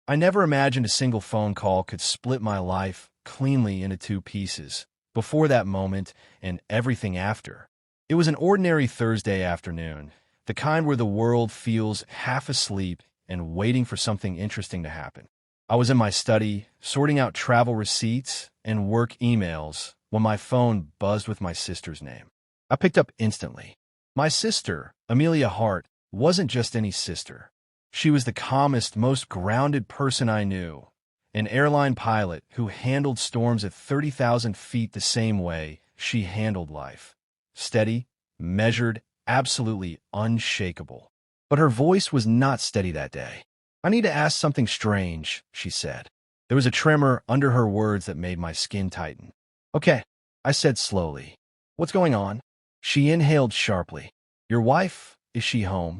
I never imagined a single phone call could split my life cleanly into two pieces, before that moment and everything after. It was an ordinary Thursday afternoon, the kind where the world feels half asleep and waiting for something interesting to happen. I was in my study, sorting out travel receipts and work emails, when my phone buzzed with my sister's name. I picked up instantly. My sister, Amelia Hart, wasn't just any sister. She was the calmest, most grounded person I knew, an airline pilot who handled storms at 30,000 feet the same way she handled life. Steady, measured, absolutely unshakable. But her voice was not steady that day. "I need to ask something strange," she said. There was a tremor under her words that made my skin tighten. "Okay," I said slowly. "What's going on?" She inhaled sharply. "Your wife, is she home?"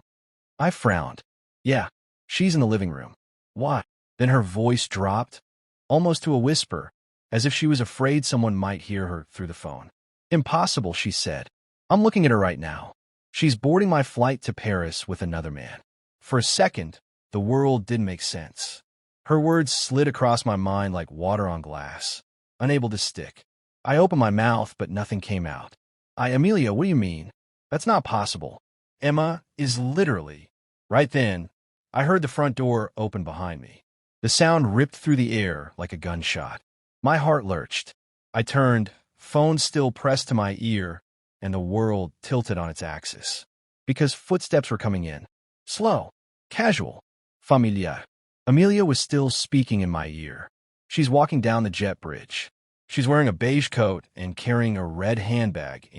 I frowned. "Yeah, she's in the living room." "Why?" Then her voice dropped, almost to a whisper, as if she was afraid someone might hear her through the phone. "Impossible," she said. "I'm looking at her right now. She's boarding my flight to Paris with another man." For a second, the world didn't make sense. Her words slid across my mind like water on glass, unable to stick. I opened my mouth, but nothing came out. Amelia, what do you mean? That's not possible. Emma is literally... Right then, I heard the front door open behind me. The sound ripped through the air like a gunshot. My heart lurched. I turned, phone still pressed to my ear, and the world tilted on its axis. Because footsteps were coming in. Slow, casual, familiar. Amelia was still speaking in my ear. She's walking down the jet bridge. She's wearing a beige coat and carrying a red handbag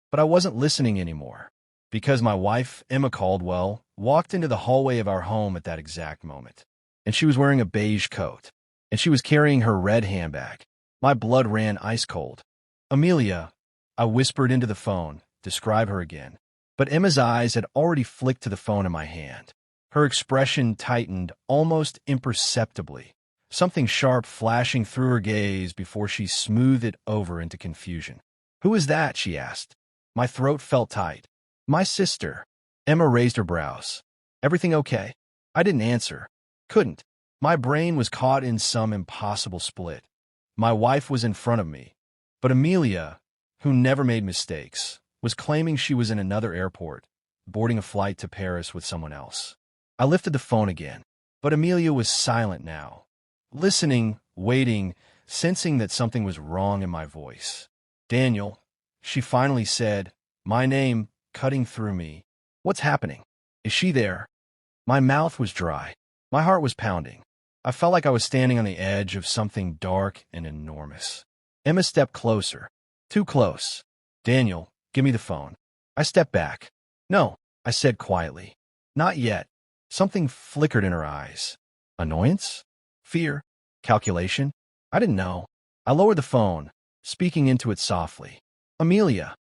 But I wasn't listening anymore. Because my wife, Emma Caldwell, walked into the hallway of our home at that exact moment. And she was wearing a beige coat. And she was carrying her red handbag. My blood ran ice cold. "Amelia," I whispered into the phone, "describe her again." But Emma's eyes had already flicked to the phone in my hand. Her expression tightened almost imperceptibly, something sharp flashing through her gaze before she smoothed it over into confusion. "Who is that?" she asked. My throat felt tight. "My sister." Emma raised her brows. "Everything okay?" I didn't answer. Couldn't. My brain was caught in some impossible split. My wife was in front of me, but Amelia, who never made mistakes, was claiming she was in another airport, boarding a flight to Paris with someone else. I lifted the phone again, but Amelia was silent now, listening, waiting, sensing that something was wrong in my voice. "Daniel," she finally said, my name cutting through me. "What's happening? Is she there?" My mouth was dry. My heart was pounding. I felt like I was standing on the edge of something dark and enormous. Emma stepped closer. Too close. "Daniel, give me the phone." I stepped back. "No," I said quietly. "Not yet." Something flickered in her eyes. Annoyance? Fear? Calculation? I didn't know. I lowered the phone, speaking into it softly. "Amelia,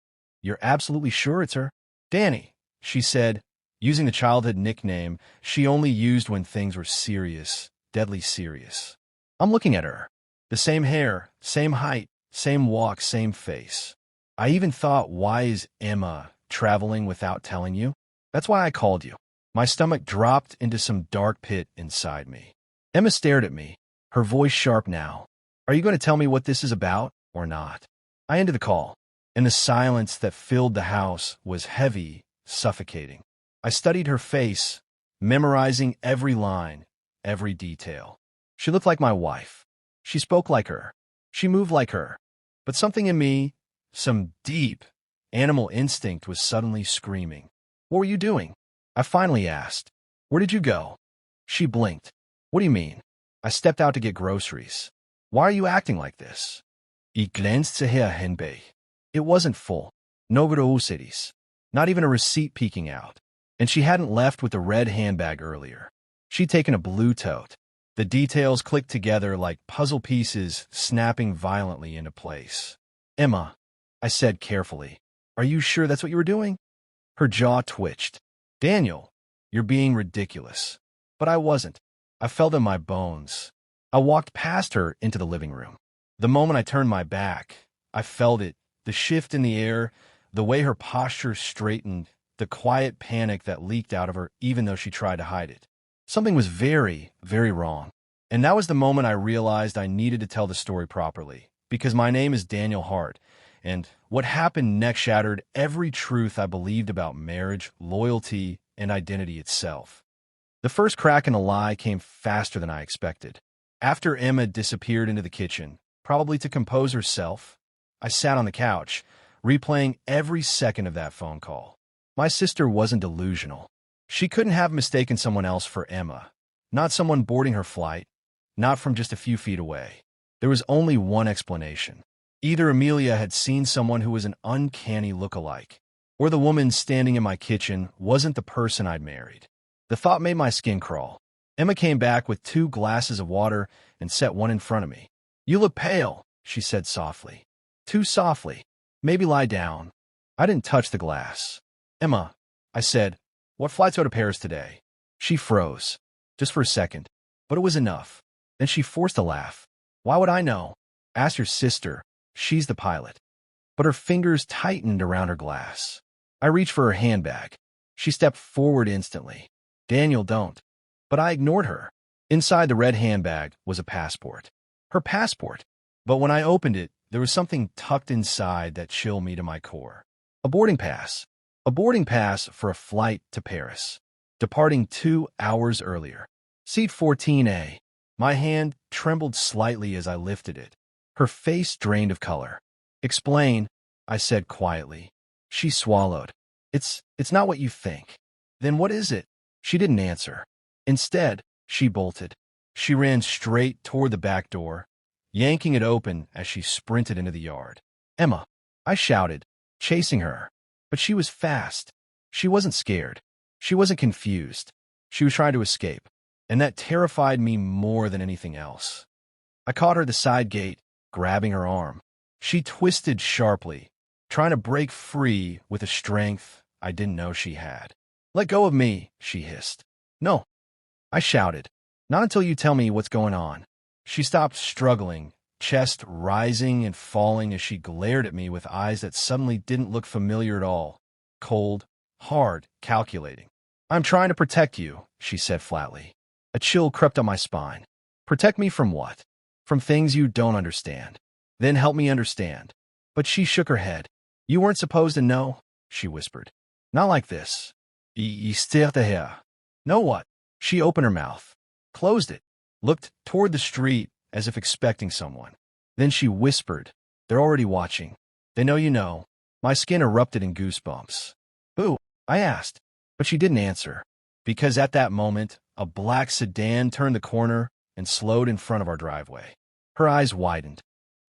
you're absolutely sure it's her?" "Danny," she said, using the childhood nickname she only used when things were serious, deadly serious. "I'm looking at her. The same hair, same height, same walk, same face. I even thought, why is Emma traveling without telling you? That's why I called you." My stomach dropped into some dark pit inside me. Emma stared at me, her voice sharp now. "Are you going to tell me what this is about, or not?" I ended the call, and the silence that filled the house was heavy, suffocating. I studied her face, memorizing every line, every detail. She looked like my wife. She spoke like her. She moved like her. But something in me, some deep, animal instinct was suddenly screaming. "What were you doing?" I finally asked. "Where did you go?" She blinked. "What do you mean?" "I stepped out to get groceries." "Why are you acting like this?" Ich glänzte hinbei. It wasn't full. No groceries. Not even a receipt peeking out. And she hadn't left with the red handbag earlier. She'd taken a blue tote. The details clicked together like puzzle pieces snapping violently into place. "Emma," I said carefully, "are you sure that's what you were doing?" Her jaw twitched. "Daniel, you're being ridiculous." But I wasn't. I felt in my bones. I walked past her into the living room. The moment I turned my back, I felt it, the shift in the air, the way her posture straightened, the quiet panic that leaked out of her even though she tried to hide it. Something was very, very wrong. And that was the moment I realized I needed to tell the story properly, because my name is Daniel Hart, and what happened next shattered every truth I believed about marriage, loyalty, and identity itself. The first crack in the lie came faster than I expected. After Emma disappeared into the kitchen, probably to compose herself, I sat on the couch, replaying every second of that phone call. My sister wasn't delusional. She couldn't have mistaken someone else for Emma, not someone boarding her flight, not from just a few feet away. There was only one explanation. Either Amelia had seen someone who was an uncanny look-alike, or the woman standing in my kitchen wasn't the person I'd married. The thought made my skin crawl. Emma came back with 2 glasses of water and set one in front of me. "You look pale," she said softly. Too softly. "Maybe lie down." I didn't touch the glass. "Emma," I said, "what flights go to Paris today?" She froze, just for a second, but it was enough. Then she forced a laugh. "Why would I know? Ask your sister. She's the pilot." But her fingers tightened around her glass. I reached for her handbag. She stepped forward instantly. "Daniel, don't." But I ignored her. Inside the red handbag was a passport. Her passport. But when I opened it, there was something tucked inside that chilled me to my core. A boarding pass. A boarding pass for a flight to Paris. Departing 2 hours earlier. Seat 14A. My hand trembled slightly as I lifted it. Her face drained of color. "Explain," I said quietly. She swallowed. It's not what you think." "Then what is it?" She didn't answer. Instead, she bolted. She ran straight toward the back door, yanking it open as she sprinted into the yard. "Emma!" I shouted, chasing her. But she was fast. She wasn't scared. She wasn't confused. She was trying to escape, and that terrified me more than anything else. I caught her at the side gate, grabbing her arm. She twisted sharply, trying to break free with a strength I didn't know she had. "Let go of me," she hissed. "No," I shouted. "Not until you tell me what's going on." She stopped struggling, chest rising and falling as she glared at me with eyes that suddenly didn't look familiar at all. Cold, hard, calculating. "I'm trying to protect you," she said flatly. A chill crept up my spine. "Protect me from what?" "From things you don't understand." "Then help me understand." But she shook her head. "You weren't supposed to know," she whispered. "Not like this." "Know what?" She opened her mouth, closed it, looked toward the street as if expecting someone. Then she whispered, "They're already watching. They know you know." My skin erupted in goosebumps. "Who?" I asked, but she didn't answer, because at that moment, a black sedan turned the corner and slowed in front of our driveway. Her eyes widened.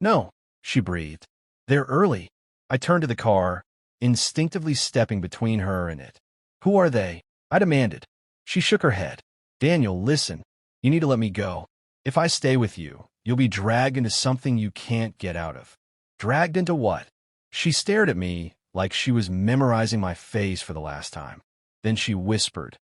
"No," she breathed. "They're early." I turned to the car, instinctively stepping between her and it. "Who are they?" I demanded. She shook her head. "Daniel, listen. You need to let me go. If I stay with you, you'll be dragged into something you can't get out of." "Dragged into what?" She stared at me like she was memorizing my face for the last time. Then she whispered,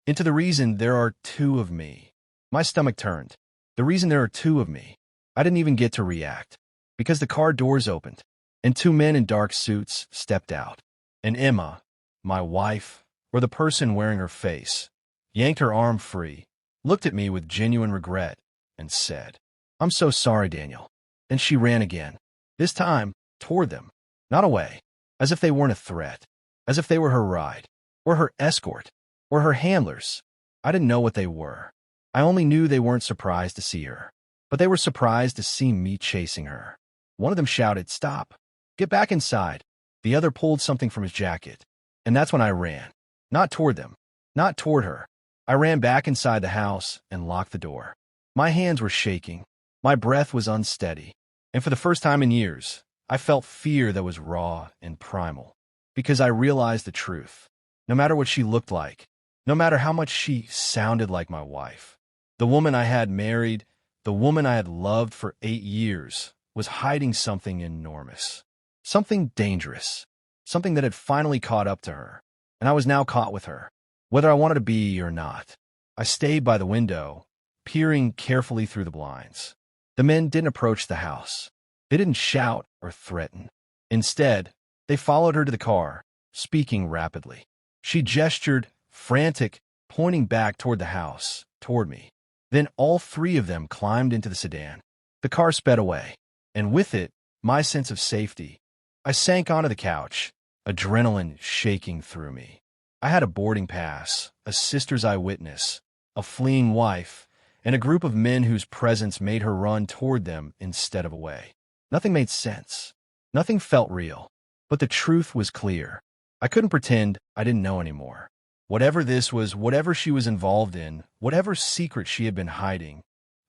"Into the reason there are 2 of me." My stomach turned. The reason there are 2 of me. I didn't even get to react, because the car doors opened, and 2 men in dark suits stepped out. And Emma, my wife, or the person wearing her face, yanked her arm free, looked at me with genuine regret, and said, "I'm so sorry, Daniel." Then she ran again, this time toward them, not away, as if they weren't a threat, as if they were her ride, or her escort, or her handlers. I didn't know what they were. I only knew they weren't surprised to see her, but they were surprised to see me chasing her. One of them shouted, "Stop! Get back inside!" The other pulled something from his jacket, and that's when I ran. Not toward them, not toward her. I ran back inside the house and locked the door. My hands were shaking. My breath was unsteady. And for the first time in years, I felt fear that was raw and primal. Because I realized the truth. No matter what she looked like, no matter how much she sounded like my wife, the woman I had married, the woman I had loved for 8 years, was hiding something enormous. Something dangerous. Something that had finally caught up to her. And I was now caught with her, whether I wanted to be or not. I stayed by the window, peering carefully through the blinds. The men didn't approach the house. They didn't shout or threaten. Instead, they followed her to the car, speaking rapidly. She gestured, frantic, pointing back toward the house, toward me. Then all three of them climbed into the sedan. The car sped away, and with it, my sense of safety. I sank onto the couch, adrenaline shaking through me. I had a boarding pass, a sister's eyewitness, a fleeing wife, and a group of men whose presence made her run toward them instead of away. Nothing made sense. Nothing felt real. But the truth was clear. I couldn't pretend I didn't know anymore. Whatever this was, whatever she was involved in, whatever secret she had been hiding,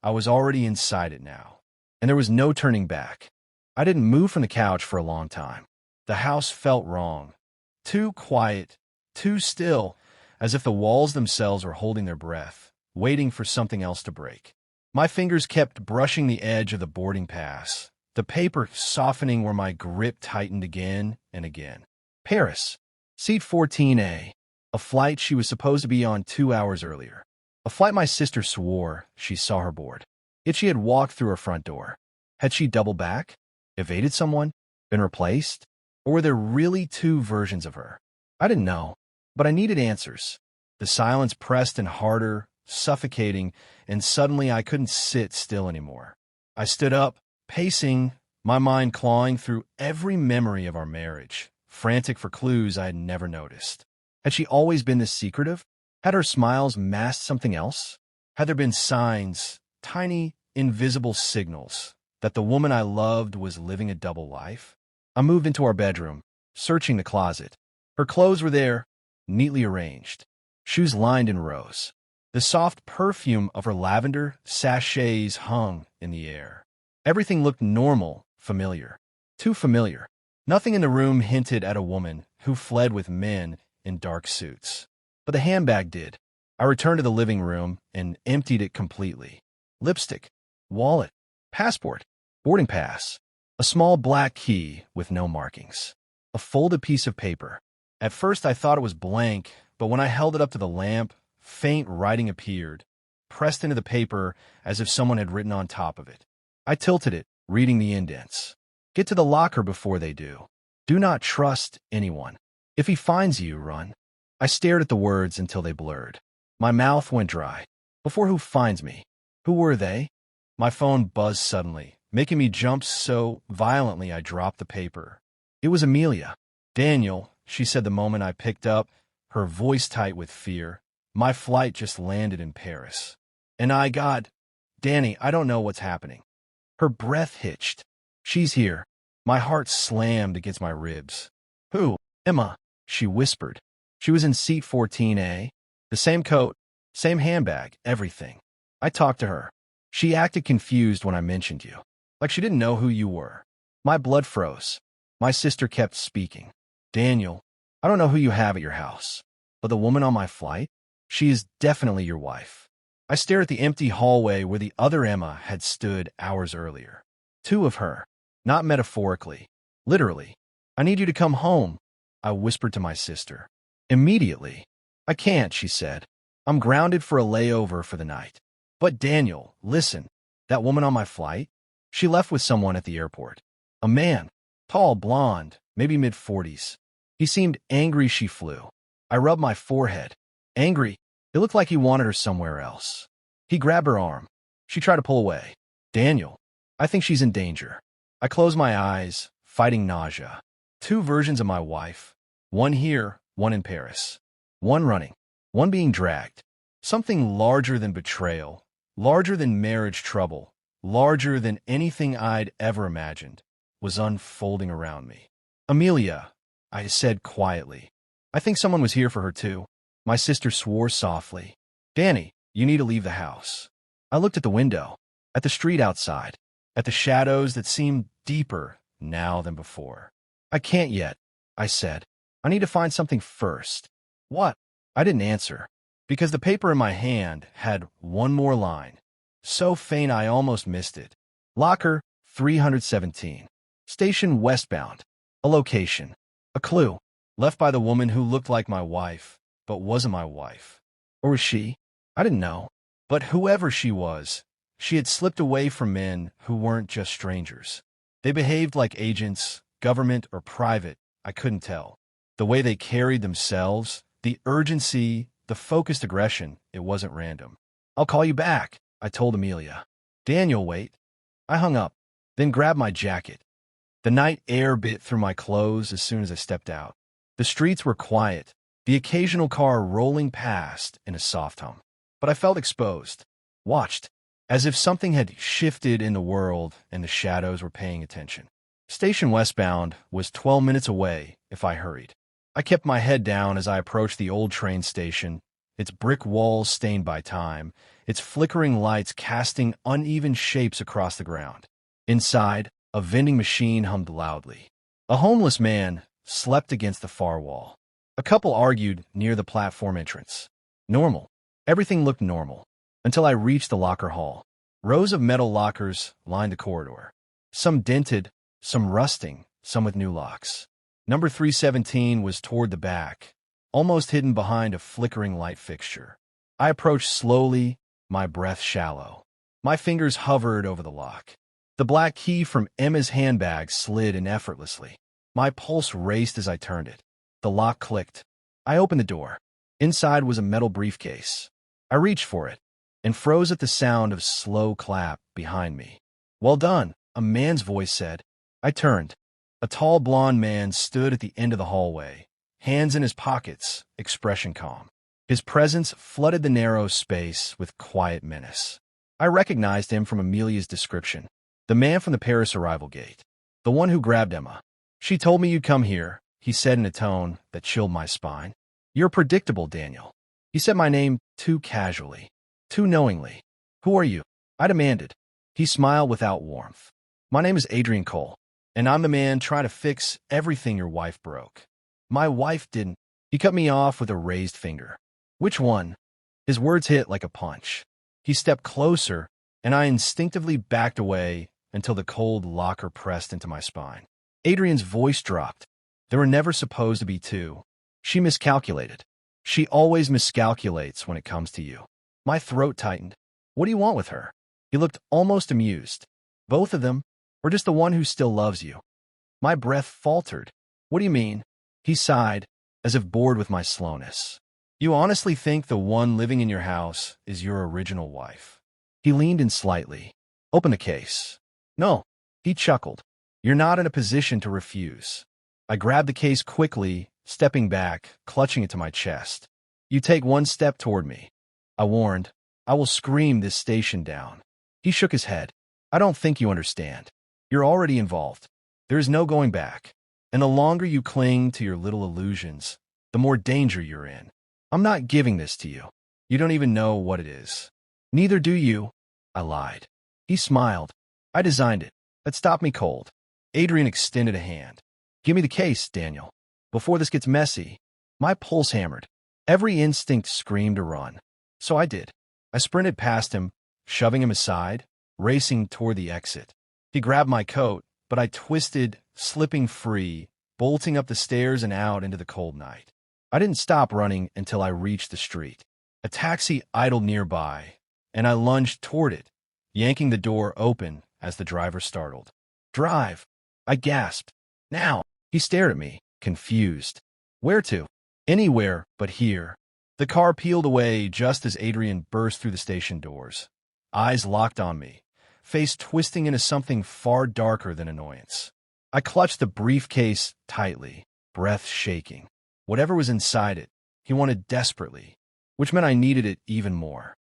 I was already inside it now. And there was no turning back. I didn't move from the couch for a long time. The house felt wrong. Too quiet, too still, as if the walls themselves were holding their breath, waiting for something else to break. My fingers kept brushing the edge of the boarding pass, the paper softening where my grip tightened again and again. Paris. Seat 14A. A flight she was supposed to be on 2 hours earlier. A flight my sister swore she saw her board. Yet she had walked through her front door. Had she doubled back? Evaded someone? Been replaced? Or were there really two versions of her? I didn't know, but I needed answers. The silence pressed in harder, suffocating, and suddenly I couldn't sit still anymore. I stood up, pacing, my mind clawing through every memory of our marriage, frantic for clues I had never noticed. Had she always been this secretive? Had her smiles masked something else? Had there been signs, tiny, invisible signals, that the woman I loved was living a double life? I moved into our bedroom, searching the closet. Her clothes were there, neatly arranged, shoes lined in rows. The soft perfume of her lavender sachets hung in the air. Everything looked normal, familiar. Too familiar. Nothing in the room hinted at a woman who fled with men in dark suits. But the handbag did. I returned to the living room and emptied it completely. Lipstick, wallet, passport, boarding pass, a small black key with no markings, a folded piece of paper. At first I thought it was blank, but when I held it up to the lamp, faint writing appeared, pressed into the paper as if someone had written on top of it. I tilted it, reading the indents. Get to the locker before they do. Do not trust anyone. If he finds you, run. I stared at the words until they blurred. My mouth went dry. Before who finds me? Who were they? My phone buzzed suddenly, making me jump so violently I dropped the paper. It was Amelia. Daniel, she said the moment I picked up, her voice tight with fear. My flight just landed in Paris. And Danny, I don't know what's happening. Her breath hitched. She's here. My heart slammed against my ribs. Who? Emma, she whispered. She was in seat 14A. The same coat, same handbag, everything. I talked to her. She acted confused when I mentioned you, like she didn't know who you were. My blood froze. My sister kept speaking. Daniel, I don't know who you have at your house, but the woman on my flight, she is definitely your wife. I stared at the empty hallway where the other Emma had stood hours earlier. Two of her, not metaphorically, literally. I need you to come home, I whispered to my sister. Immediately. I can't, she said. I'm grounded for a layover for the night. But Daniel, listen, that woman on my flight, she left with someone at the airport. A man, tall, blonde, maybe mid-40s. He seemed angry she flew. I rubbed my forehead. Angry. It looked like he wanted her somewhere else. He grabbed her arm. She tried to pull away. Daniel, I think she's in danger. I closed my eyes, fighting nausea. Two versions of my wife. One here, one in Paris. One running, one being dragged. Something larger than betrayal, larger than marriage trouble, larger than anything I'd ever imagined, was unfolding around me. Amelia, I said quietly. I think someone was here for her too. My sister swore softly. Danny, you need to leave the house. I looked at the window, at the street outside, at the shadows that seemed deeper now than before. I can't yet, I said. I need to find something first. What? I didn't answer, because the paper in my hand had one more line, so faint I almost missed it. Locker 317. Station westbound. A location. A clue. Left by the woman who looked like my wife, but wasn't my wife. Or was she? I didn't know. But whoever she was, she had slipped away from men who weren't just strangers. They behaved like agents, government or private, I couldn't tell. The way they carried themselves, the urgency, the focused aggression, it wasn't random. "I'll call you back," I told Amelia. "Daniel, wait." I hung up, then grabbed my jacket. The night air bit through my clothes as soon as I stepped out. The streets were quiet, the occasional car rolling past in a soft hum. But I felt exposed, watched, as if something had shifted in the world and the shadows were paying attention. Station westbound was 12 minutes away if I hurried. I kept my head down as I approached the old train station, its brick walls stained by time, its flickering lights casting uneven shapes across the ground. Inside, a vending machine hummed loudly. A homeless man slept against the far wall. A couple argued near the platform entrance. Normal. Everything looked normal, until I reached the locker hall. Rows of metal lockers lined the corridor. Some dented, some rusting, some with new locks. Number 317 was toward the back, almost hidden behind a flickering light fixture. I approached slowly, my breath shallow. My fingers hovered over the lock. The black key from Emma's handbag slid in effortlessly. My pulse raced as I turned it. The lock clicked. I opened the door. Inside was a metal briefcase. I reached for it and froze at the sound of slow clap behind me. "Well done," a man's voice said. I turned. A tall blond man stood at the end of the hallway, hands in his pockets, expression calm. His presence flooded the narrow space with quiet menace. I recognized him from Amelia's description. The man from the Paris arrival gate. The one who grabbed Emma. "She told me you'd come here," he said in a tone that chilled my spine. "You're predictable, Daniel." He said my name too casually, too knowingly. "Who are you?" I demanded. He smiled without warmth. "My name is Adrian Cole, and I'm the man trying to fix everything your wife broke." "My wife didn't." He cut me off with a raised finger. "Which one?" His words hit like a punch. He stepped closer, and I instinctively backed away until the cold locker pressed into my spine. Adrian's voice dropped. There were never supposed to be two. She miscalculated. She always miscalculates when it comes to you. My throat tightened. "What do you want with her?" He looked almost amused. "Both of them? Or just the one who still loves you?" My breath faltered. "What do you mean?" He sighed, as if bored with my slowness. "You honestly think the one living in your house is your original wife?" He leaned in slightly. "Open the case." "No." He chuckled. "You're not in a position to refuse." I grabbed the case quickly, stepping back, clutching it to my chest. "You take one step toward me," I warned. "I will scream this station down." He shook his head. "I don't think you understand. You're already involved. There is no going back. And the longer you cling to your little illusions, the more danger you're in. I'm not giving this to you. You don't even know what it is." "Neither do you," I lied. He smiled. "I designed it. That stopped me cold." Adrian extended a hand. "Give me the case, Daniel. Before this gets messy." My pulse hammered. Every instinct screamed to run. So I did. I sprinted past him, shoving him aside, racing toward the exit. He grabbed my coat, but I twisted, slipping free, bolting up the stairs and out into the cold night. I didn't stop running until I reached the street. A taxi idled nearby, and I lunged toward it, yanking the door open as the driver startled. "Drive!" I gasped. "Now!" He stared at me, confused. "Where to?" "Anywhere but here." The car peeled away just as Adrian burst through the station doors. Eyes locked on me, face twisting into something far darker than annoyance. I clutched the briefcase tightly, breath shaking. Whatever was inside it, he wanted desperately, which meant I needed it even more.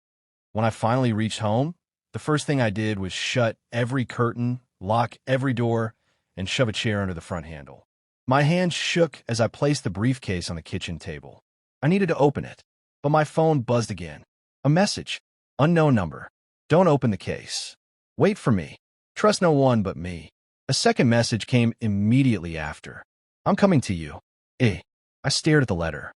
When I finally reached home, the first thing I did was shut every curtain, lock every door, and shove a chair under the front handle. My hand shook as I placed the briefcase on the kitchen table. I needed to open it, but my phone buzzed again. A message. Unknown number. "Don't open the case. Wait for me. Trust no one but me." A second message came immediately after. "I'm coming to you. I stared at the letter.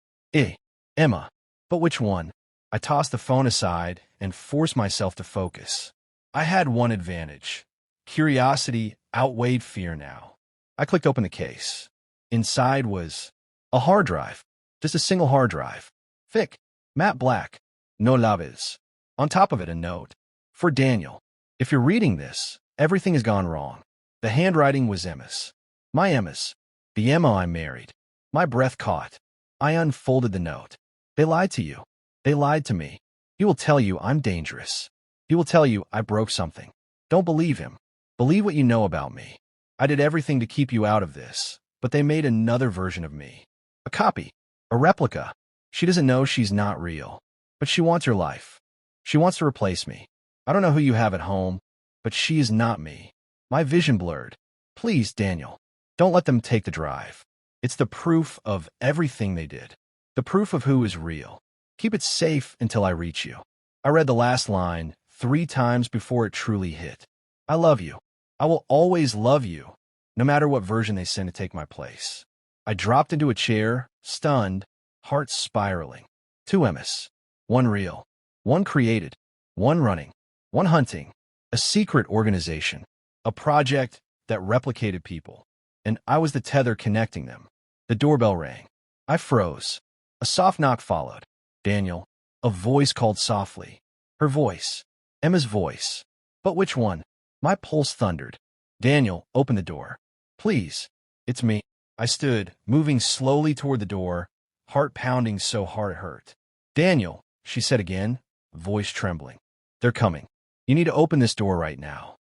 Emma. But which one?" I tossed the phone aside and forced myself to focus. I had one advantage. Curiosity outweighed fear now. I clicked open the case. Inside was a hard drive. Just a single hard drive. Thick. Matte black. No laves. On top of it, a note. "For Daniel. If you're reading this, everything has gone wrong." The handwriting was Emma's. My Emma's. The Emma I married. My breath caught. I unfolded the note. "They lied to you. They lied to me. He will tell you I'm dangerous. He will tell you I broke something. Don't believe him. Believe what you know about me. I did everything to keep you out of this, but they made another version of me. A copy. A replica. She doesn't know she's not real, but she wants your life. She wants to replace me. I don't know who you have at home, but she is not me. My vision blurred. Please, Daniel, don't let them take the drive. It's the proof of everything they did. The proof of who is real. Keep it safe until I reach you. I read the last line 3 times before it truly hit. I love you. I will always love you, no matter what version they send to take my place. I dropped into a chair, stunned, heart spiraling. 2 Immerse. 1 real. 1 created. 1 running. 1 hunting. A secret organization. A project that replicated people. And I was the tether connecting them. The doorbell rang. I froze. A soft knock followed. Daniel. A voice called softly. Her voice. Emma's voice. But which one? My pulse thundered. Daniel, open the door. Please. It's me. I stood, moving slowly toward the door, heart pounding so hard it hurt. Daniel, she said again, voice trembling. They're coming. You need to open this door right now.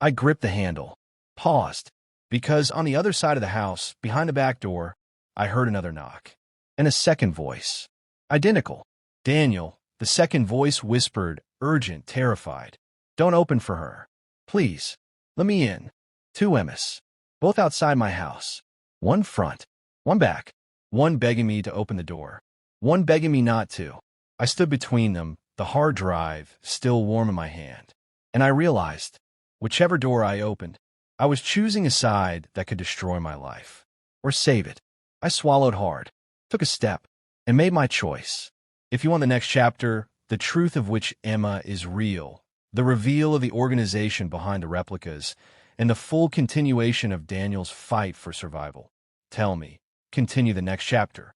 I gripped the handle, paused, because on the other side of the house, behind the back door, I heard another knock. And a second voice. Identical. Daniel, the second voice whispered, urgent, terrified. Don't open for her. Please. Let me in. 2 Immerse. Both outside my house. 1 front. 1 back. 1 begging me to open the door. 1 begging me not to. I stood between them, the hard drive still warm in my hand. And I realized, whichever door I opened, I was choosing a side that could destroy my life. Or save it. I swallowed hard, took a step, and made my choice. If you want the next chapter, the truth of which Emma is real, the reveal of the organization behind the replicas, and the full continuation of Daniel's fight for survival, tell me, continue the next chapter.